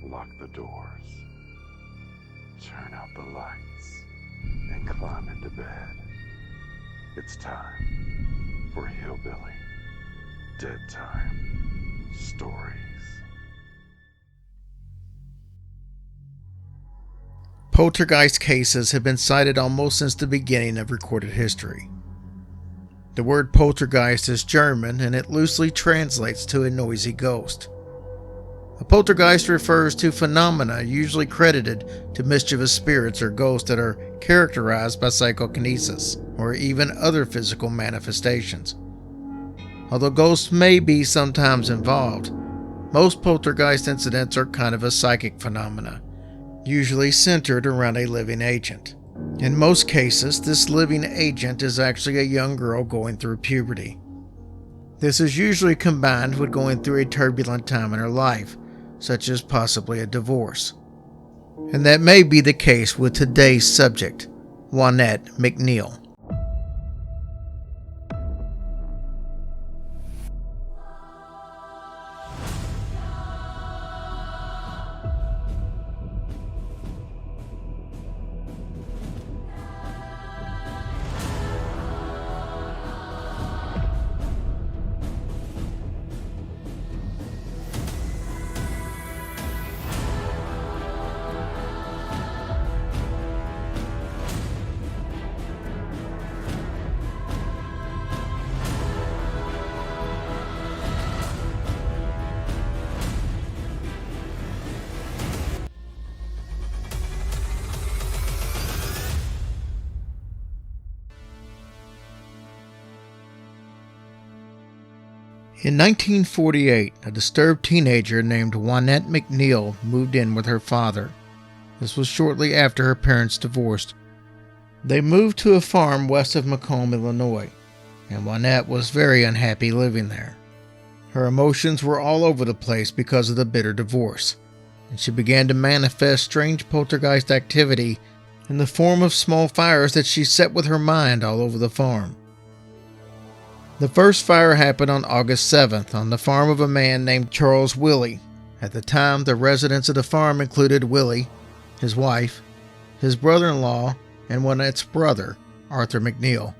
Lock the doors, turn out the lights, and climb into bed. It's time for Hillbilly Deadtime Stories. Poltergeist cases have been cited almost since the beginning of recorded history. The word poltergeist is German and it loosely translates to a noisy ghost. A poltergeist refers to phenomena usually credited to mischievous spirits or ghosts that are characterized by psychokinesis or even other physical manifestations. Although ghosts may be sometimes involved, most poltergeist incidents are kind of a psychic phenomena, usually centered around a living agent. In most cases, this living agent is actually a young girl going through puberty. This is usually combined with going through a turbulent time in her life, such as possibly a divorce. And that may be the case with today's subject, Juanette McNeil. In 1948, a disturbed teenager named Juanette McNeil moved in with her father. This was shortly after her parents divorced. They moved to a farm west of Macomb, Illinois, and Juanette was very unhappy living there. Her emotions were all over the place because of the bitter divorce, and she began to manifest strange poltergeist activity in the form of small fires that she set with her mind all over the farm. The first fire happened on August 7th on the farm of a man named Charles Willie. At the time, the residents of the farm included Willie, his wife, his brother-in-law, and Juanette's brother, Arthur McNeil,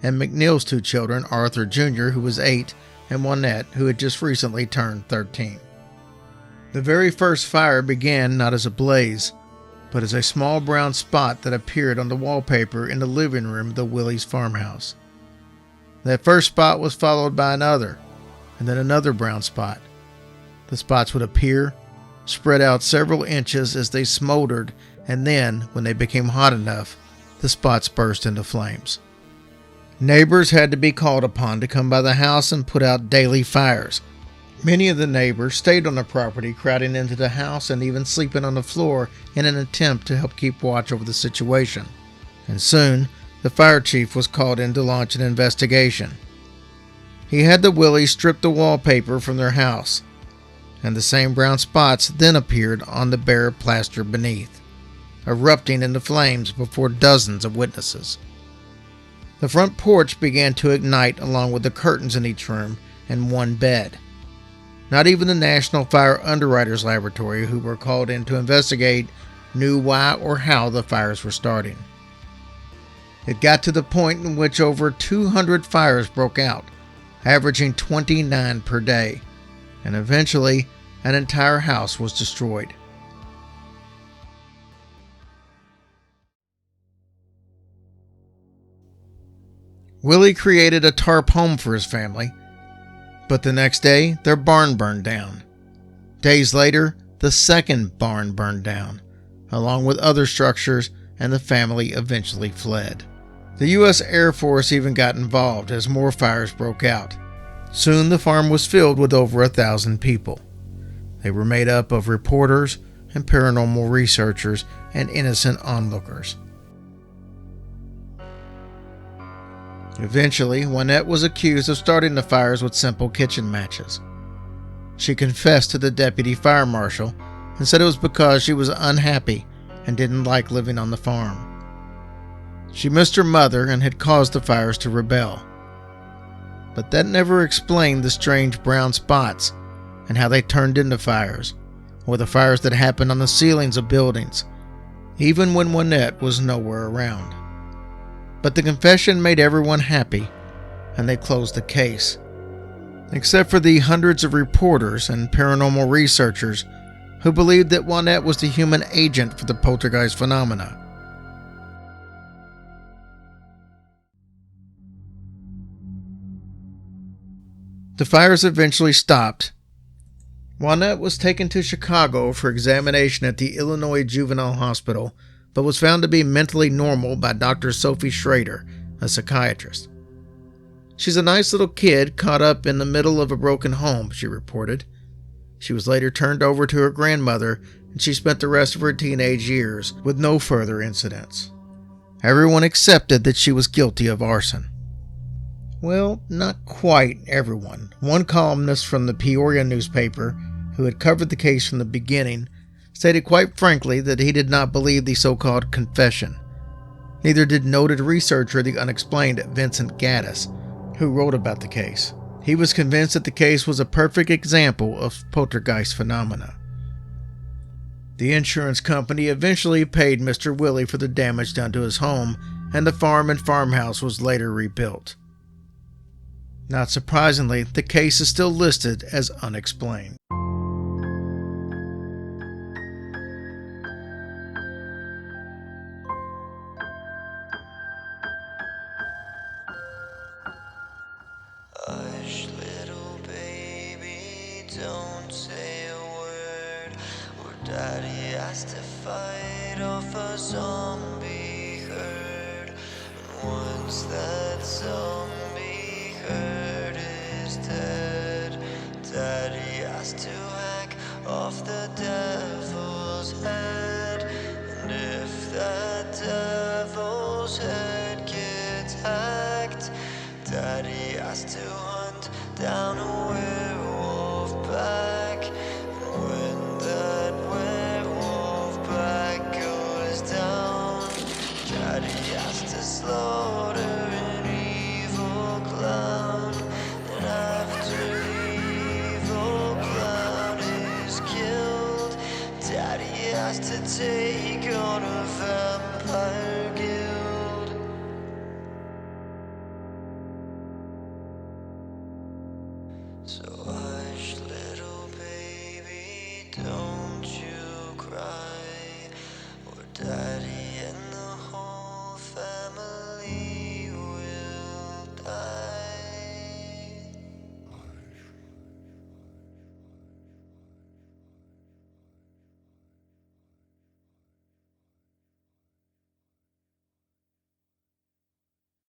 and McNeil's two children, Arthur Jr., who was 8, and Juanette, who had just recently turned 13. The very first fire began not as a blaze, but as a small brown spot that appeared on the wallpaper in the living room of the Willie's farmhouse. That first spot was followed by another, and then another brown spot. The spots would appear, spread out several inches as they smoldered, and then, when they became hot enough, the spots burst into flames. Neighbors had to be called upon to come by the house and put out daily fires. Many of the neighbors stayed on the property, crowding into the house and even sleeping on the floor in an attempt to help keep watch over the situation. And soon, the fire chief was called in to launch an investigation. He had the Willies strip the wallpaper from their house, and the same brown spots then appeared on the bare plaster beneath, erupting into flames before dozens of witnesses. The front porch began to ignite along with the curtains in each room and one bed. Not even the National Fire Underwriters Laboratory, who were called in to investigate, knew why or how the fires were starting. It got to the point in which over 200 fires broke out, averaging 29 per day, and eventually an entire house was destroyed. Willie created a tarp home for his family, but the next day their barn burned down. Days later, the second barn burned down, along with other structures, and the family eventually fled. The U.S. Air Force even got involved as more fires broke out. Soon the farm was filled with over 1,000 people. They were made up of reporters and paranormal researchers and innocent onlookers. Eventually, Juanette was accused of starting the fires with simple kitchen matches. She confessed to the deputy fire marshal and said it was because she was unhappy and didn't like living on the farm. She missed her mother and had caused the fires to rebel. But that never explained the strange brown spots and how they turned into fires, or the fires that happened on the ceilings of buildings, even when Juanette was nowhere around. But the confession made everyone happy, and they closed the case, except for the hundreds of reporters and paranormal researchers who believed that Juanette was the human agent for the poltergeist phenomena. The fires eventually stopped. Juanette was taken to Chicago for examination at the Illinois Juvenile Hospital, but was found to be mentally normal by Dr. Sophie Schrader, a psychiatrist. "She's a nice little kid caught up in the middle of a broken home," she reported. She was later turned over to her grandmother, and she spent the rest of her teenage years with no further incidents. Everyone accepted that she was guilty of arson. Well, not quite everyone. One columnist from the Peoria newspaper, who had covered the case from the beginning, stated quite frankly that he did not believe the so-called confession. Neither did noted researcher The Unexplained Vincent Gaddis, who wrote about the case. He was convinced that the case was a perfect example of poltergeist phenomena. The insurance company eventually paid Mr. Willie for the damage done to his home, and the farm and farmhouse was later rebuilt. Not surprisingly, the case is still listed as unexplained. Hush, little baby, don't say a word, or Daddy has to fight off a zombie herd. And once that zombie herd is dead, Daddy has to hack off the devil's head. And if that devil's head gets hacked, Daddy has to hunt down a werewolf pack. And when that werewolf pack goes down, Daddy has to slaughter an evil clown. And after the evil clown is killed, Daddy has to take on a vampire guild.